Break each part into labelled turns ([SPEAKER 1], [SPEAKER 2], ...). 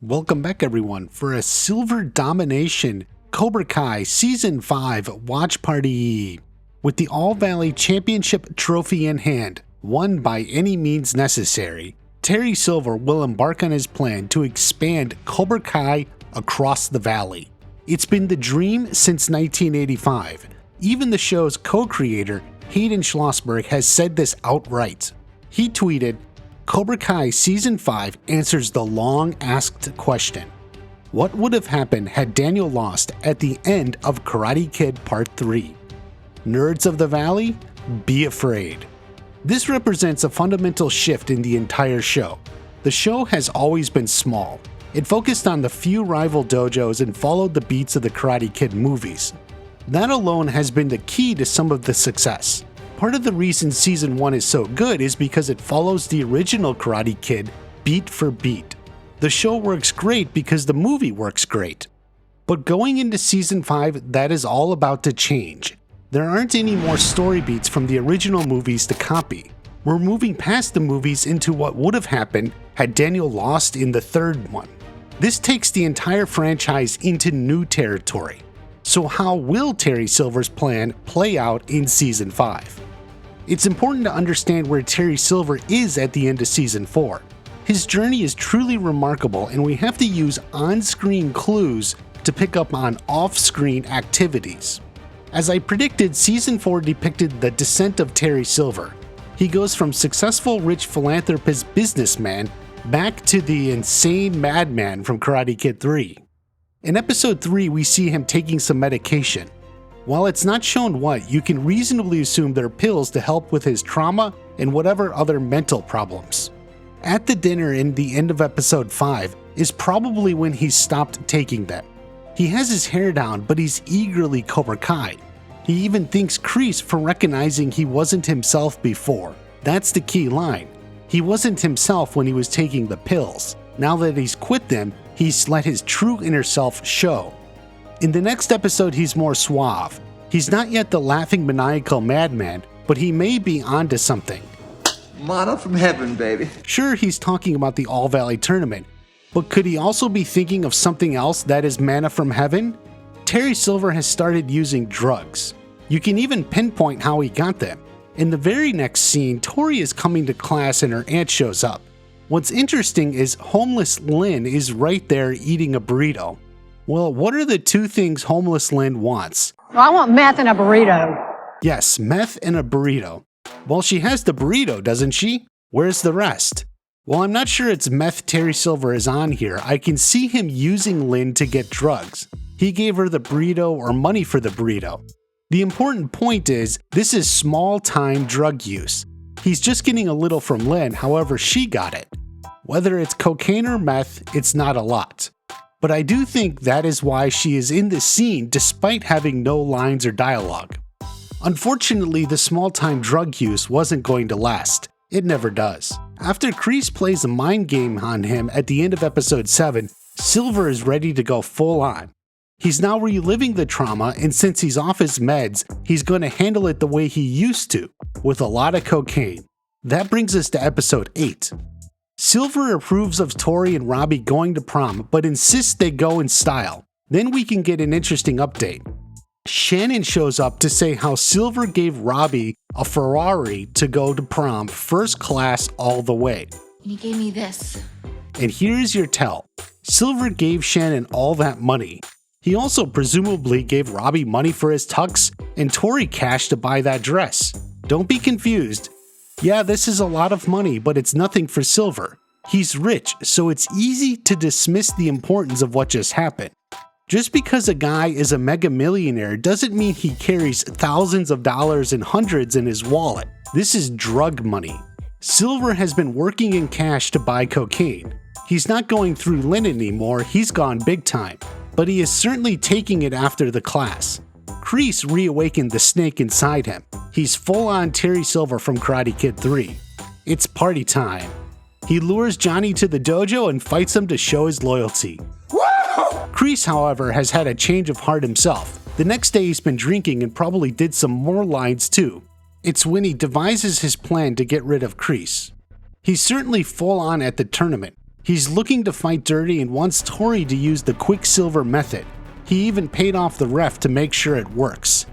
[SPEAKER 1] Welcome back everyone for a Silver Domination Cobra Kai Season 5 Watch Party. With the All Valley Championship trophy in hand, won by any means necessary, Terry Silver will embark on his plan to expand Cobra Kai across the valley. It's been the dream since 1985. Even the show's co-creator, Hayden Schlossberg, has said this outright. He tweeted, "Cobra Kai Season 5 answers the long-asked question. What would have happened had Daniel lost at the end of Karate Kid Part 3? Nerds of the Valley, be afraid." This represents a fundamental shift in the entire show. The show has always been small. It focused on the few rival dojos and followed the beats of the Karate Kid movies. That alone has been the key to some of the success. Part of the reason Season 1 is so good is because it follows the original Karate Kid beat for beat. The show works great because the movie works great. But going into Season 5, that is all about to change. There aren't any more story beats from the original movies to copy. We're moving past the movies into what would have happened had Daniel lost in the third one. This takes the entire franchise into new territory. So how will Terry Silver's plan play out in Season 5? It's important to understand where Terry Silver is at the end of Season 4. His journey is truly remarkable, and we have to use on-screen clues to pick up on off-screen activities. As I predicted, Season 4 depicted the descent of Terry Silver. He goes from successful rich philanthropist businessman back to the insane madman from Karate Kid 3. In Episode 3, we see him taking some medication. While it's not shown what, you can reasonably assume they're pills to help with his trauma and whatever other mental problems. At the dinner in the end of Episode 5 is probably when he stopped taking them. He has his hair down, but he's eagerly Cobra Kai. He even thanks Kreese for recognizing he wasn't himself before. That's the key line. He wasn't himself when he was taking the pills. Now that he's quit them, he's let his true inner self show. In the next episode, he's more suave. He's not yet the laughing maniacal madman, but he may be onto something.
[SPEAKER 2] Mana from heaven, baby.
[SPEAKER 1] Sure, he's talking about the All Valley tournament, but could he also be thinking of something else that is mana from heaven? Terry Silver has started using drugs. You can even pinpoint how he got them. In the very next scene, Tory is coming to class and her aunt shows up. What's interesting is homeless Lynn is right there eating a burrito. Well, what are the two things homeless Lynn wants?
[SPEAKER 3] Well, I want meth and a burrito.
[SPEAKER 1] Yes, meth and a burrito. Well, she has the burrito, doesn't she? Where's the rest? Well, I'm not sure it's meth Terry Silver is on here. I can see him using Lynn to get drugs. He gave her the burrito or money for the burrito. The important point is, this is small-time drug use. He's just getting a little from Lynn, however she got it. Whether it's cocaine or meth, it's not a lot. But I do think that is why she is in this scene despite having no lines or dialogue. Unfortunately, the small-time drug use wasn't going to last. It never does. After Kreese plays a mind game on him at the end of Episode 7, Silver is ready to go full on. He's now reliving the trauma, and since he's off his meds, he's going to handle it the way he used to, with a lot of cocaine. That brings us to Episode 8. Silver approves of Tory and Robbie going to prom, but insists they go in style. Then we can get an interesting update. Shannon shows up to say how Silver gave Robbie a Ferrari to go to prom first class all the way.
[SPEAKER 4] And he gave me this.
[SPEAKER 1] And here's your tell. Silver gave Shannon all that money. He also presumably gave Robbie money for his tux and Tory cash to buy that dress. Don't be confused. Yeah, this is a lot of money, but it's nothing for Silver. He's rich, so it's easy to dismiss the importance of what just happened. Just because a guy is a mega millionaire doesn't mean he carries thousands of dollars and hundreds in his wallet. This is drug money. Silver has been working in cash to buy cocaine. He's not going through Lynn anymore, he's gone big time. But he is certainly taking it after the class. Kreese reawakened the snake inside him. He's full-on Terry Silver from Karate Kid 3. It's party time. He lures Johnny to the dojo and fights him to show his loyalty. Kreese, however, has had a change of heart himself. The next day he's been drinking and probably did some more lines too. It's when he devises his plan to get rid of Kreese. He's certainly full-on at the tournament. He's looking to fight dirty and wants Tory to use the Quicksilver method. He even paid off the ref to make sure it works.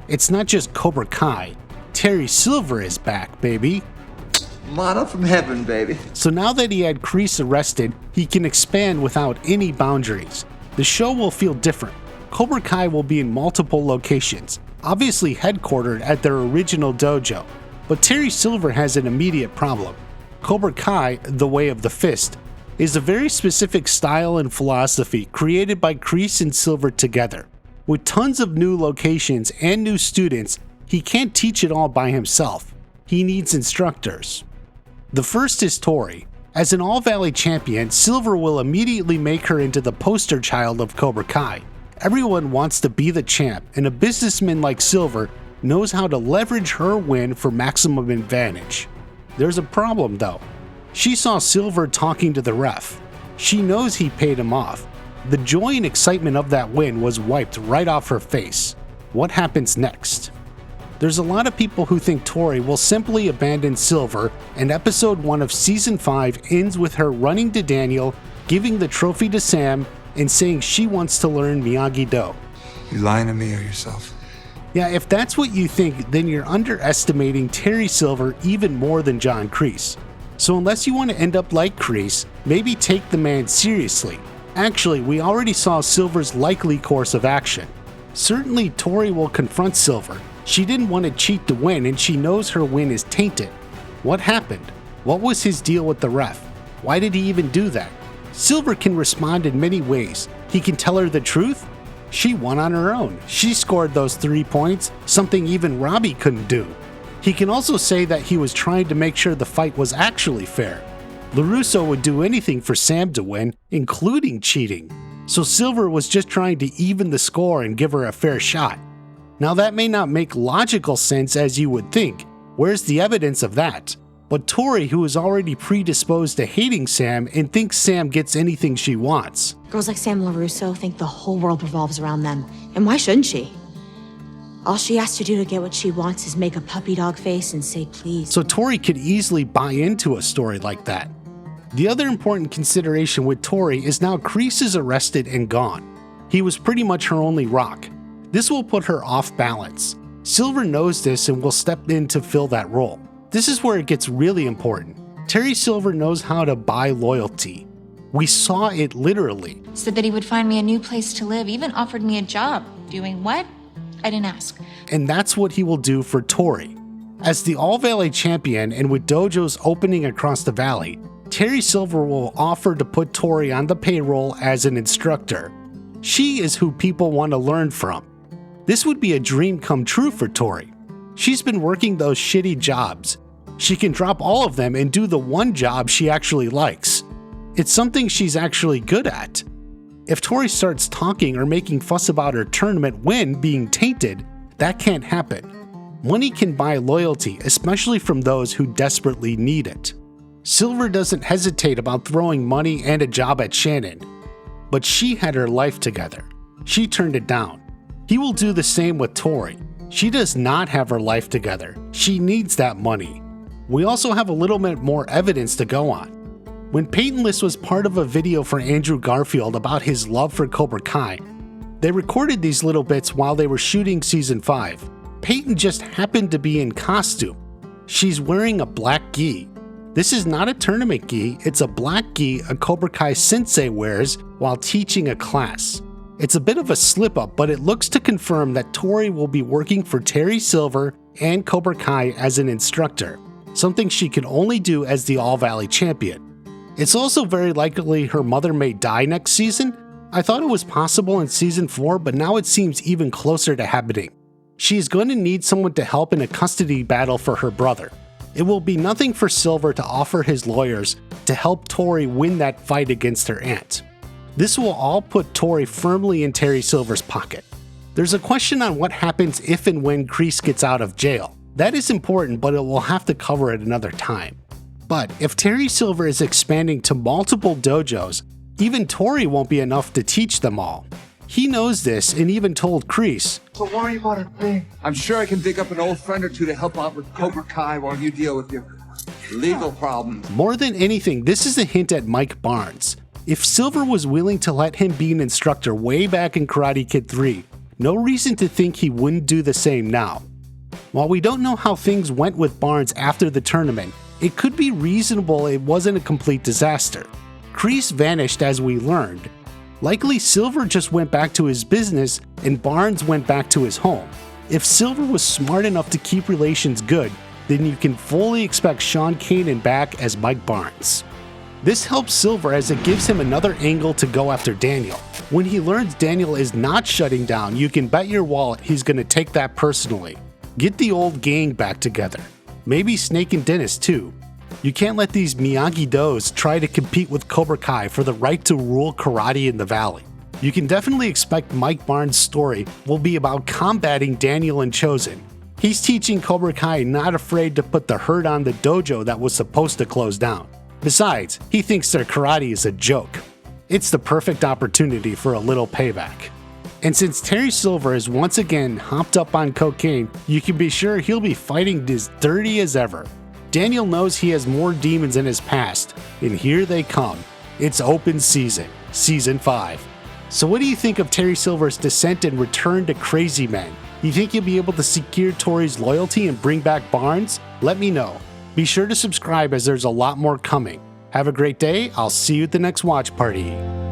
[SPEAKER 1] It's not just Cobra Kai. Terry Silver is back, baby.
[SPEAKER 2] Mana from heaven, baby.
[SPEAKER 1] So now that he had Kreese arrested, he can expand without any boundaries. The show will feel different. Cobra Kai will be in multiple locations, obviously headquartered at their original dojo. But Terry Silver has an immediate problem. Cobra Kai, the Way of the Fist, is a very specific style and philosophy created by Kreese and Silver together. With tons of new locations and new students, he can't teach it all by himself. He needs instructors. The first is Tory. As an All-Valley champion, Silver will immediately make her into the poster child of Cobra Kai. Everyone wants to be the champ, and a businessman like Silver knows how to leverage her win for maximum advantage. There's a problem though. She saw Silver talking to the ref. She knows he paid him off. The joy and excitement of that win was wiped right off her face. What happens next? There's a lot of people who think Tory will simply abandon Silver, and episode 1 of season 5 ends with her running to Daniel, giving the trophy to Sam, and saying she wants to learn Miyagi-Do.
[SPEAKER 4] You lying to me or yourself?
[SPEAKER 1] Yeah, if that's what you think, then you're underestimating Terry Silver even more than John Kreese. So unless you want to end up like Kreese, maybe take the man seriously. Actually, we already saw Silver's likely course of action. Certainly Tory will confront Silver. She didn't want to cheat to win, and she knows her win is tainted. What happened? What was his deal with the ref? Why did he even do that? Silver can respond in many ways. He can tell her the truth. She won on her own. She scored those 3 points, something even Robbie couldn't do. He can also say that he was trying to make sure the fight was actually fair. LaRusso would do anything for Sam to win, including cheating. So Silver was just trying to even the score and give her a fair shot. Now that may not make logical sense as you would think. Where's the evidence of that? But Tory, who is already predisposed to hating Sam and thinks Sam gets anything she wants.
[SPEAKER 5] Girls like Sam LaRusso think the whole world revolves around them. And why shouldn't she? All she has to do to get what she wants is make a puppy dog face and say please.
[SPEAKER 1] So Tory could easily buy into a story like that. The other important consideration with Tory is now Kreese is arrested and gone. He was pretty much her only rock. This will put her off balance. Silver knows this and will step in to fill that role. This is where it gets really important. Terry Silver knows how to buy loyalty. We saw it literally.
[SPEAKER 6] Said that he would find me a new place to live, even offered me a job. Doing what? I didn't ask.
[SPEAKER 1] And that's what he will do for Tory. As the All-Valley champion and with dojos opening across the valley, Terry Silver will offer to put Tory on the payroll as an instructor. She is who people want to learn from. This would be a dream come true for Tory. She's been working those shitty jobs. She can drop all of them and do the one job she actually likes. It's something she's actually good at. If Tory starts talking or making fuss about her tournament win being tainted, that can't happen. Money can buy loyalty, especially from those who desperately need it. Silver doesn't hesitate about throwing money and a job at Shannon. But she had her life together. She turned it down. He will do the same with Tory. She does not have her life together. She needs that money. We also have a little bit more evidence to go on. When Peyton List was part of a video for Andrew Garfield about his love for Cobra Kai, they recorded these little bits while they were shooting season 5. Peyton just happened to be in costume. She's wearing a black gi. This is not a tournament gi, it's a black gi a Cobra Kai sensei wears while teaching a class. It's a bit of a slip up, but it looks to confirm that Tory will be working for Terry Silver and Cobra Kai as an instructor, something she can only do as the All-Valley champion. It's also very likely her mother may die next season. I thought it was possible in season 4, but now it seems even closer to happening. She is going to need someone to help in a custody battle for her brother. It will be nothing for Silver to offer his lawyers to help Tory win that fight against her aunt. This will all put Tory firmly in Terry Silver's pocket. There's a question on what happens if and when Kreese gets out of jail. That is important, but it will have to cover it another time. But if Terry Silver is expanding to multiple dojos, even Tory won't be enough to teach them all. He knows this and even told Kreese,
[SPEAKER 2] Don't worry about a thing. I'm sure I can dig up an old friend or two to help out with Cobra Kai while you deal with your Legal problems.
[SPEAKER 1] More than anything, this is a hint at Mike Barnes. If Silver was willing to let him be an instructor way back in Karate Kid 3, no reason to think he wouldn't do the same now. While we don't know how things went with Barnes after the tournament, it could be reasonable it wasn't a complete disaster. Kreese vanished as we learned. Likely Silver just went back to his business and Barnes went back to his home. If Silver was smart enough to keep relations good, then you can fully expect Sean Kanan back as Mike Barnes. This helps Silver as it gives him another angle to go after Daniel. When he learns Daniel is not shutting down, you can bet your wallet he's going to take that personally. Get the old gang back together. Maybe Snake and Dennis too. You can't let these Miyagi-Dos try to compete with Cobra Kai for the right to rule karate in the valley. You can definitely expect Mike Barnes' story will be about combating Daniel and Chosen. He's teaching Cobra Kai not afraid to put the hurt on the dojo that was supposed to close down. Besides, he thinks their karate is a joke. It's the perfect opportunity for a little payback. And since Terry Silver is once again hopped up on cocaine, you can be sure he'll be fighting as dirty as ever. Daniel knows he has more demons in his past, and here they come. It's open season, Season 5. So what do you think of Terry Silver's descent and return to Crazy Men? You think he'll be able to secure Tory's loyalty and bring back Barnes? Let me know. Be sure to subscribe as there's a lot more coming. Have a great day. I'll see you at the next watch party.